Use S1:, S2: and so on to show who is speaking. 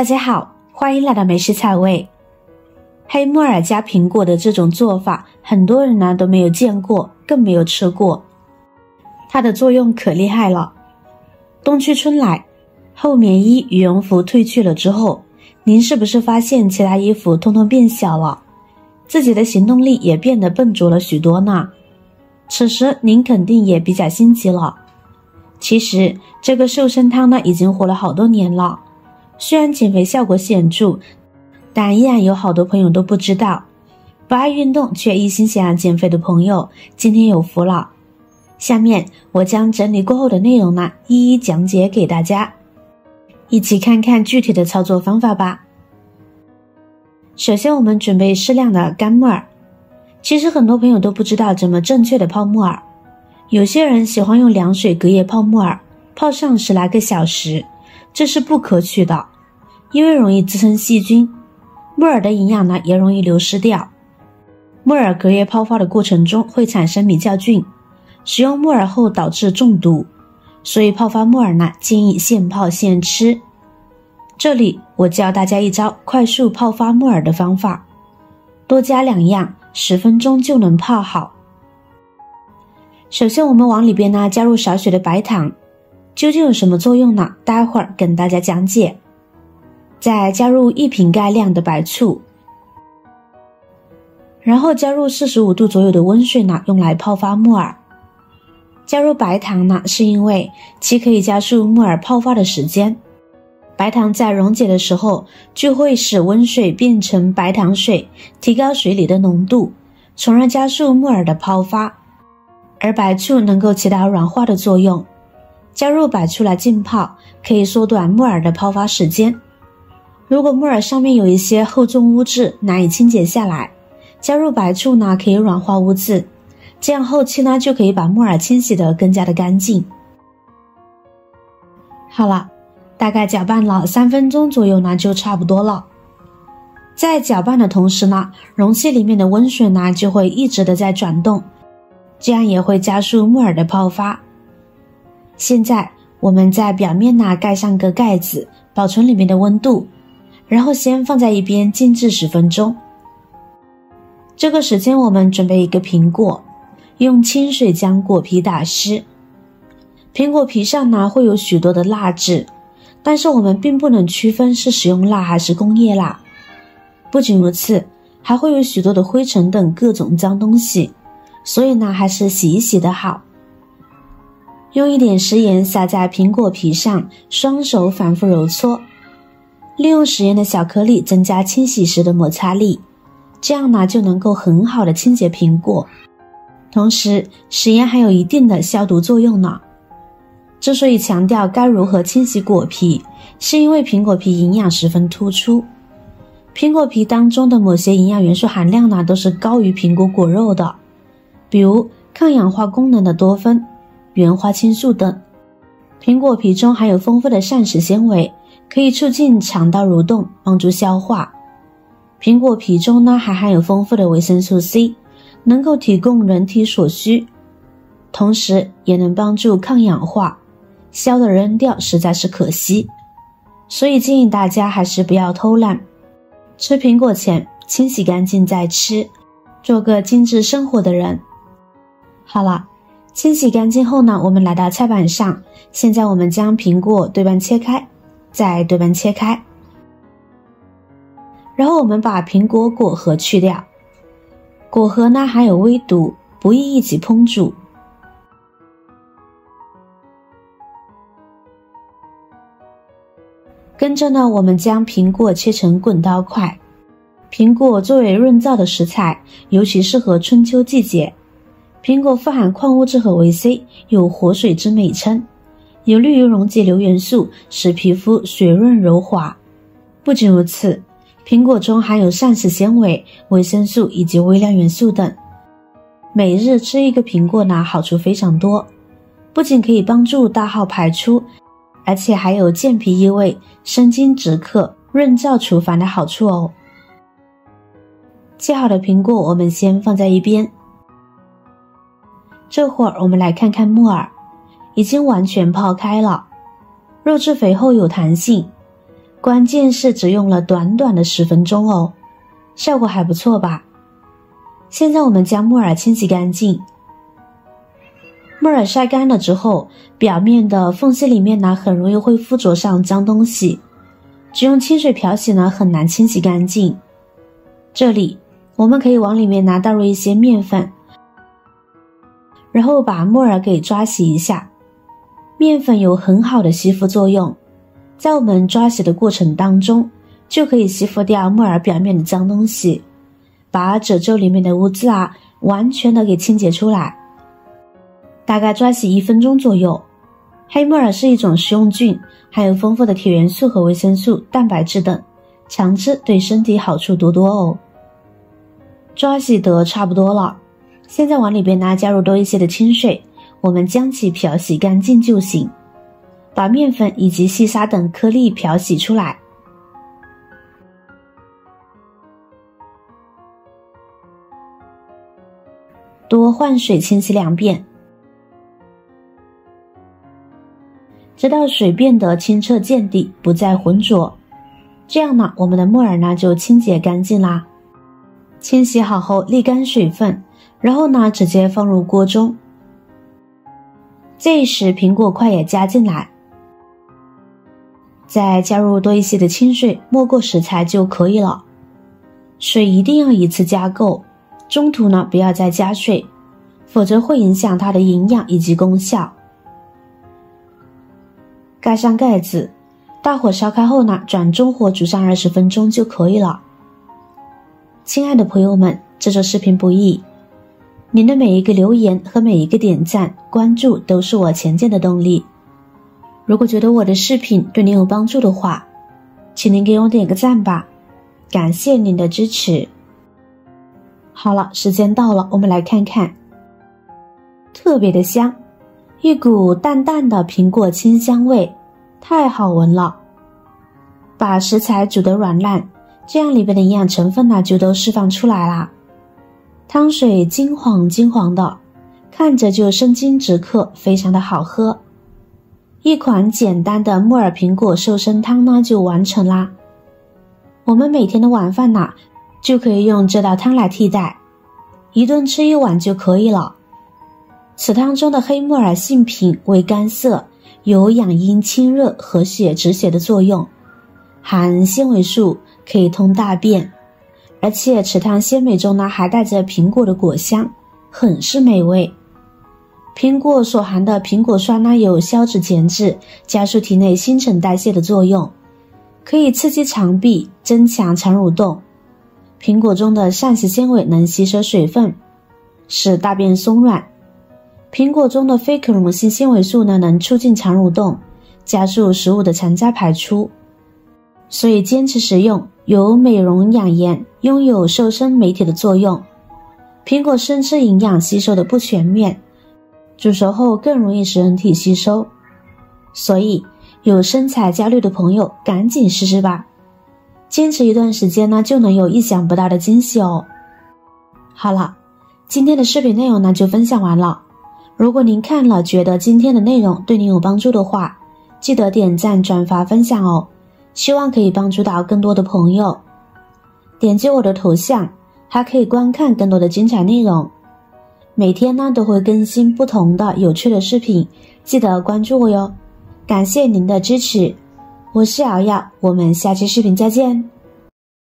S1: 大家好，欢迎来到美食菜味。黑木耳加苹果的这种做法，很多人呢都没有见过，更没有吃过。它的作用可厉害了。冬去春来，厚棉衣、羽绒服褪去了之后，您是不是发现其他衣服通通变小了？自己的行动力也变得笨拙了许多呢。此时您肯定也比较心急了。其实这个瘦身汤呢已经火了好多年了，虽然减肥效果显著，但依然有好多朋友都不知道。不爱运动却一心想要减肥的朋友，今天有福了。下面我将整理过后的内容呢一一讲解给大家，一起看看具体的操作方法吧。首先我们准备适量的干木耳。其实很多朋友都不知道怎么正确的泡木耳，有些人喜欢用凉水隔夜泡木耳，泡上10来个小时，这是不可取的，因为容易滋生细菌，木耳的营养呢也容易流失掉。木耳隔夜泡发的过程中会产生米酵菌，食用木耳后导致中毒，所以泡发木耳呢建议现泡现吃。这里我教大家一招快速泡发木耳的方法，多加2样，10分钟就能泡好。首先我们往里边呢加入少许的白糖，究竟有什么作用呢？待会儿跟大家讲解。再加入1瓶盖量的白醋，然后加入45度左右的温水呢，用来泡发木耳。加入白糖呢，是因为其可以加速木耳泡发的时间。白糖在溶解的时候就会使温水变成白糖水，提高水里的浓度，从而加速木耳的泡发。而白醋能够起到软化的作用，加入白醋来浸泡，可以缩短木耳的泡发时间。如果木耳上面有一些厚重污渍难以清洁下来，加入白醋呢可以软化污渍，这样后期呢就可以把木耳清洗得更加的干净。好了，大概搅拌了3分钟左右呢就差不多了。在搅拌的同时呢，容器里面的温水呢就会一直的在转动，这样也会加速木耳的泡发。现在我们在表面呢盖上个盖子，保存里面的温度，然后先放在一边静置10分钟。这个时间我们准备一个苹果，用清水将果皮打湿。苹果皮上呢会有许多的蜡质，但是我们并不能区分是食用蜡还是工业蜡。不仅如此，还会有许多的灰尘等各种脏东西，所以呢还是洗一洗的好。用一点食盐撒在苹果皮上，双手反复揉搓，利用食盐的小颗粒增加清洗时的摩擦力，这样呢就能够很好的清洁苹果。同时食盐还有一定的消毒作用呢。之所以强调该如何清洗果皮，是因为苹果皮营养十分突出，苹果皮当中的某些营养元素含量呢都是高于苹果果肉的，比如抗氧化功能的多酚、原花青素等。苹果皮中含有丰富的膳食纤维，可以促进肠道蠕动，帮助消化。苹果皮中呢还含有丰富的维生素 C， 能够提供人体所需，同时也能帮助抗氧化，削了扔掉实在是可惜。所以建议大家还是不要偷懒，吃苹果前清洗干净再吃，做个精致生活的人。好了，清洗干净后呢，我们来到菜板上，现在我们将苹果对半切开，再对半切开，然后我们把苹果果核去掉，果核呢含有微毒，不宜一起烹煮。跟着呢，我们将苹果切成滚刀块。苹果作为润燥的食材，尤其适合春秋季节。苹果富含矿物质和维 C， 有活水之美称，有利于溶解硫元素，使皮肤水润柔滑。不仅如此，苹果中含有膳食纤维、维生素以及微量元素等。每日吃一个苹果呢，好处非常多，不仅可以帮助大号排出，而且还有健脾益胃、生津止渴、润燥除烦的好处哦。切好的苹果我们先放在一边。这会儿我们来看看木耳，已经完全泡开了，肉质肥厚有弹性，关键是只用了短短的10分钟哦，效果还不错吧？现在我们将木耳清洗干净。木耳晒干了之后，表面的缝隙里面呢，很容易会附着上脏东西，只用清水漂洗呢，很难清洗干净。这里我们可以往里面呢倒入一些面粉，然后把木耳给抓洗一下。面粉有很好的吸附作用，在我们抓洗的过程当中，就可以吸附掉木耳表面的脏东西，把褶皱里面的污渍完全的给清洁出来。大概抓洗1分钟左右。黑木耳是一种食用菌，含有丰富的铁元素和维生素、蛋白质等，常吃对身体好处多多哦。抓洗得差不多了，现在往里边呢加入多一些的清水，我们将其漂洗干净就行。把面粉以及细沙等颗粒漂洗出来。多换水清洗2遍，直到水变得清澈见底，不再浑浊。这样呢，我们的木耳呢就清洁干净啦。清洗好后沥干水分，然后呢直接放入锅中。这时苹果块也加进来，再加入多一些的清水，没过食材就可以了。水一定要一次加够，中途呢不要再加水，否则会影响它的营养以及功效。盖上盖子，大火烧开后呢，转中火煮上20分钟就可以了。亲爱的朋友们，制作视频不易，您的每一个留言和每一个点赞、关注都是我前进的动力。如果觉得我的视频对您有帮助的话，请您给我点个赞吧，感谢您的支持。好了，时间到了，我们来看看。特别的香，一股淡淡的苹果清香味，太好闻了。把食材煮得软烂，这样里边的营养成分呢就都释放出来啦。汤水金黄金黄的，看着就生津止渴，非常的好喝。一款简单的木耳苹果瘦身汤呢就完成啦。我们每天的晚饭呢就可以用这道汤来替代，一顿吃1碗就可以了。此汤中的黑木耳性平，味甘涩，有养阴清热、和血止血的作用，含纤维素，可以通大便，而且此汤鲜美中呢还带着苹果的果香，很是美味。苹果所含的苹果酸呢有消脂减脂、加速体内新陈代谢的作用，可以刺激肠壁，增强肠蠕动。苹果中的膳食纤维能吸收水分，使大便松软。苹果中的非可溶性纤维素呢能促进肠蠕动，加速食物的残渣排出。所以坚持食用，有美容养颜，拥有瘦身美体的作用。苹果生吃营养吸收的不全面，煮熟后更容易使人体吸收，所以有身材焦虑的朋友赶紧试试吧，坚持一段时间呢就能有意想不到的惊喜哦。好了，今天的视频内容呢就分享完了。如果您看了觉得今天的内容对您有帮助的话，记得点赞转发分享哦，希望可以帮助到更多的朋友。点击我的头像还可以观看更多的精彩内容，每天呢都会更新不同的有趣的视频，记得关注我哟。感谢您的支持，我是瑶瑶，我们下期视频再见。